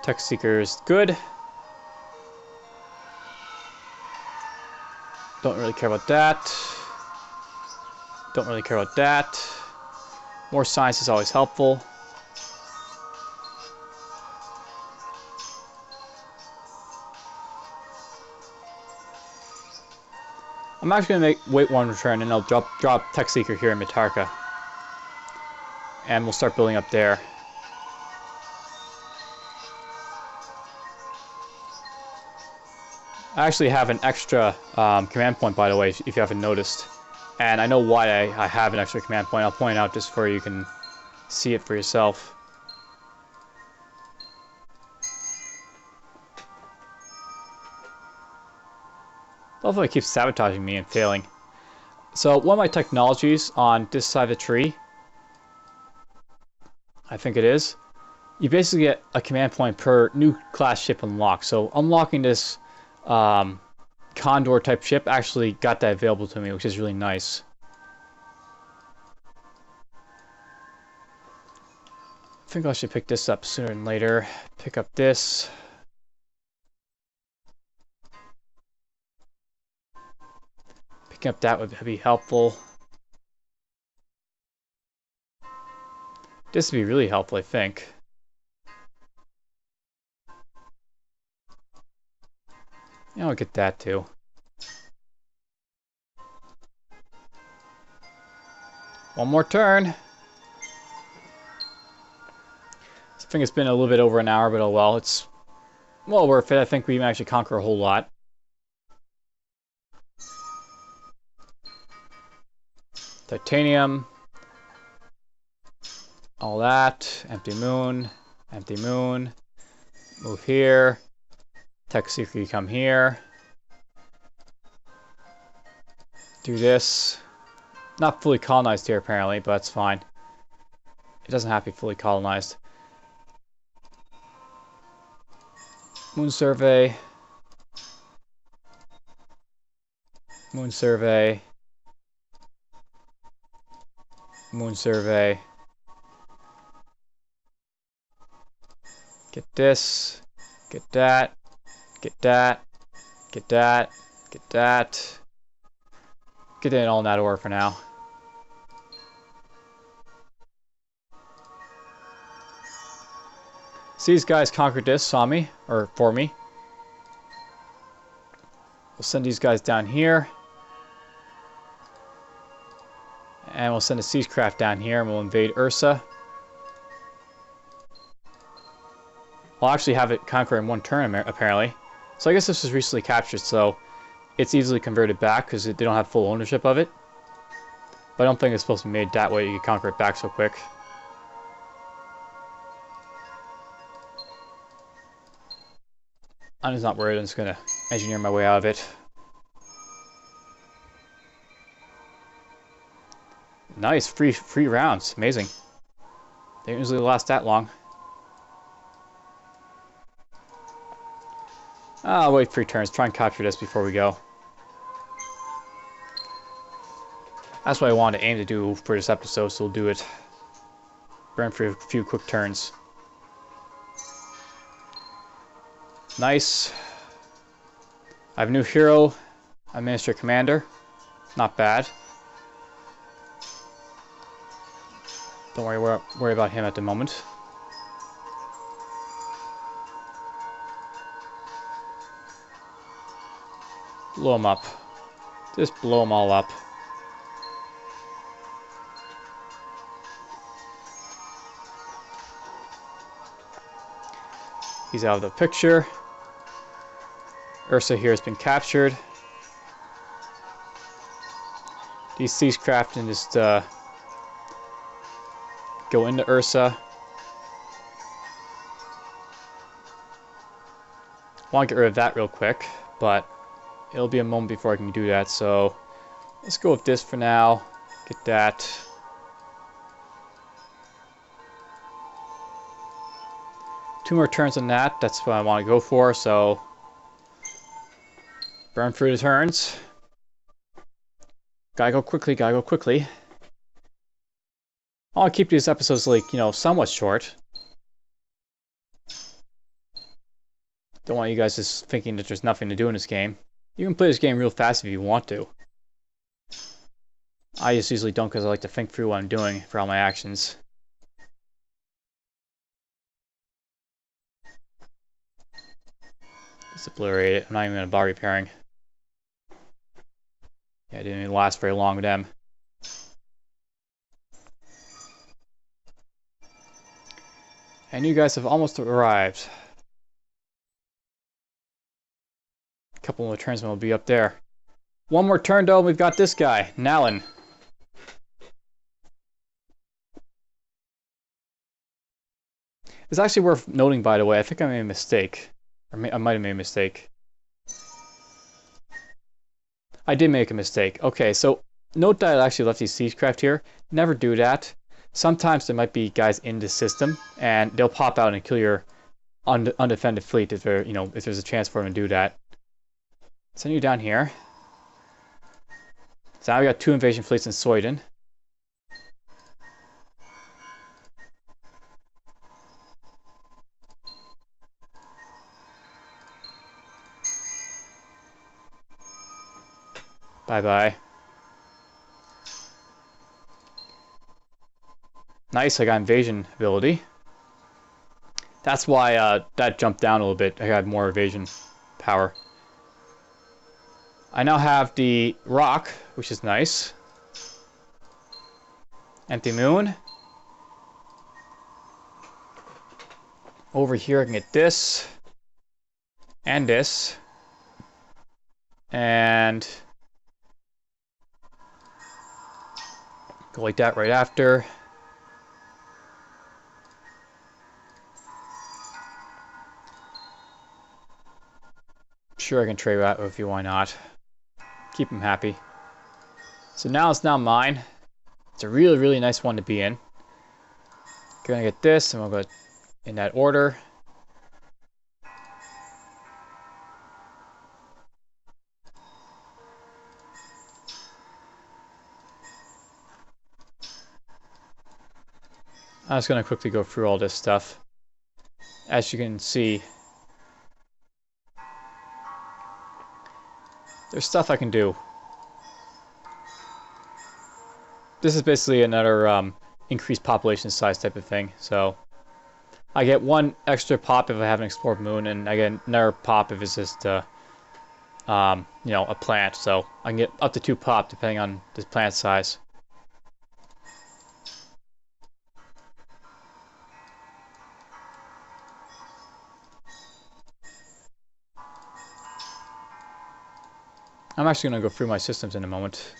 Speaker 1: Tech Seeker is good. Don't really care about that. Don't really care about that. More science is always helpful. I'm actually going to wait one turn and I'll drop Tech Seeker here in Mitarka. And we'll start building up there. I actually have an extra command point, by the way, if you haven't noticed. And I know why I have an extra command point. I'll point it out just so you can see it for yourself. Hopefully it keeps sabotaging me and failing. So one of my technologies on this side of the tree, I think it is, you basically get a command point per new class ship unlocked. So unlocking this Condor type ship actually got that available to me, which is really nice. I think I should pick this up sooner than later. Pick up this. Picking up that would be helpful. This would be really helpful, I think. Yeah, I'll get that too. One more turn. I think it's been a little bit over an hour, but oh well. It's well worth it. I think we actually conquer a whole lot. Titanium. All that. Empty moon. Empty moon. Move here. Tech secret, come here. Do this. Not fully colonized here, apparently, but that's fine. It doesn't have to be fully colonized. Moon survey. Moon survey. Moon survey. Get this. Get that. Get that. Get that. Get that. Get it all in that order for now. So these guys conquered this, saw me, or for me. We'll send these guys down here. And we'll send a siegecraft down here and we'll invade Ursa. I'll actually have it conquer in one turn, apparently. So I guess this was recently captured, so it's easily converted back because they don't have full ownership of it. But I don't think it's supposed to be made that way. You can conquer it back so quick. I'm just not worried. I'm just going to engineer my way out of it. Nice, free rounds. Amazing. They don't usually last that long. I'll wait 3 turns. Try and capture this before we go. That's what I wanted to aim to do for this episode, so we'll do it. Burn for a few quick turns. Nice. I have a new hero. I'm Minister Commander. Not bad. Don't worry about him at the moment. Blow him up. Just blow them all up. He's out of the picture. Ursa here has been captured. These siegecraft can just go into Ursa. I want to get rid of that real quick, but it'll be a moment before I can do that, so let's go with this for now. Get that. Two more turns on that. That's what I want to go for, so burn through the turns. Gotta go quickly, gotta go quickly. I'll keep these episodes, like, you know, somewhat short. Don't want you guys just thinking that there's nothing to do in this game. You can play this game real fast if you want to. I just usually don't because I like to think through what I'm doing for all my actions. Let's obliterate it. I'm not even going to bother repairing. Yeah, it didn't even last very long with them. And you guys have almost arrived. A couple more turns and we'll be up there. One more turn though, we've got this guy, Nalin. It's actually worth noting, by the way, I think I made a mistake. Or I might have made a mistake. I did make a mistake. Okay, so note that I actually left these siegecraft here. Never do that. Sometimes there might be guys in the system, and they'll pop out and kill your undefended fleet if there, if there's a chance for them to do that. Send you down here. So now we got 2 invasion fleets in Sweden. Bye-bye. Nice, I got invasion ability. That's why that jumped down a little bit. I got more evasion power. I now have the rock, which is nice. Empty moon. Over here I can get this. And this. And go like that right after. Sure, I can trade that with you, why not? Keep him happy. So now it's now mine. It's a really, really nice one to be in. Gonna get this, and we'll go in that order. I'm just gonna quickly go through all this stuff. As you can see, there's stuff I can do. This is basically another increased population size type of thing. So I get 1 extra pop if I have an explored moon, and I get another pop if it's just a plant. So I can get up to 2 pop depending on the plant size. I'm actually going to go through my systems in a moment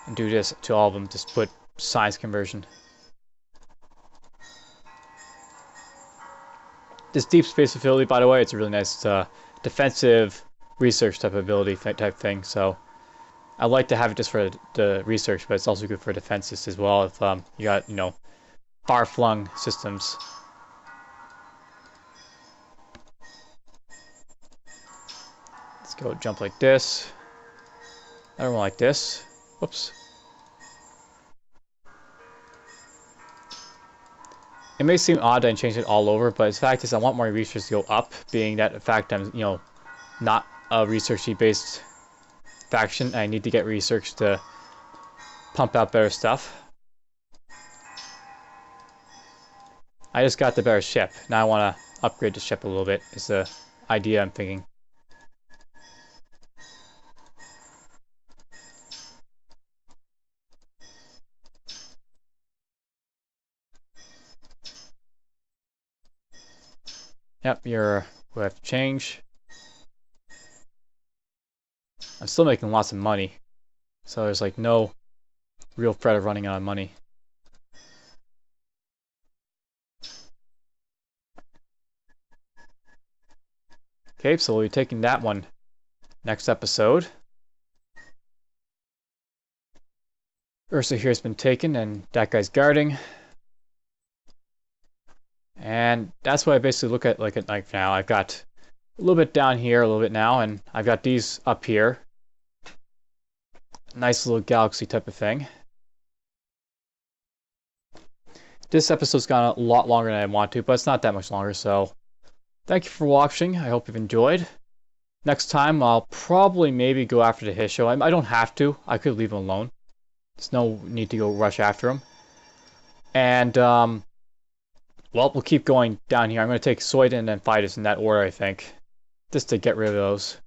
Speaker 1: and do this to all of them, just put science conversion. This deep space ability, by the way, it's a really nice defensive research type ability type thing. So I like to have it just for the research, but it's also good for defenses as well if you got far-flung systems. Let's go jump like this. Another one like this. Whoops. It may seem odd that I changed it all over, but the fact is I want more research to go up, being that in fact I'm, not a researchy-based faction. I need to get research to pump out better stuff. I just got the better ship. Now I want to upgrade the ship a little bit, is the idea I'm thinking. Yep, we'll have to change. I'm still making lots of money, so there's like no real threat of running out of money. Okay, so we'll be taking that one next episode. Ursa here's been taken, and that guy's guarding. And that's what I basically look at like now. I've got a little bit down here, a little bit now, and I've got these up here. Nice little galaxy type of thing. This episode's gone a lot longer than I want to, but it's not that much longer, so thank you for watching. I hope you've enjoyed. Next time, I'll probably maybe go after the Hissho. I don't have to. I could leave him alone. There's no need to go rush after him. And, well, we'll keep going down here. I'm going to take Sweden and then Fidus in that order, I think. Just to get rid of those.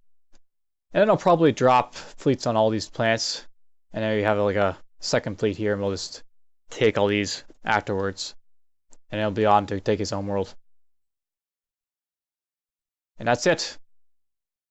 Speaker 1: And then I'll probably drop fleets on all these plants. And then we have like a second fleet here, and we'll just take all these afterwards. And it'll be on to take his own world. And that's it.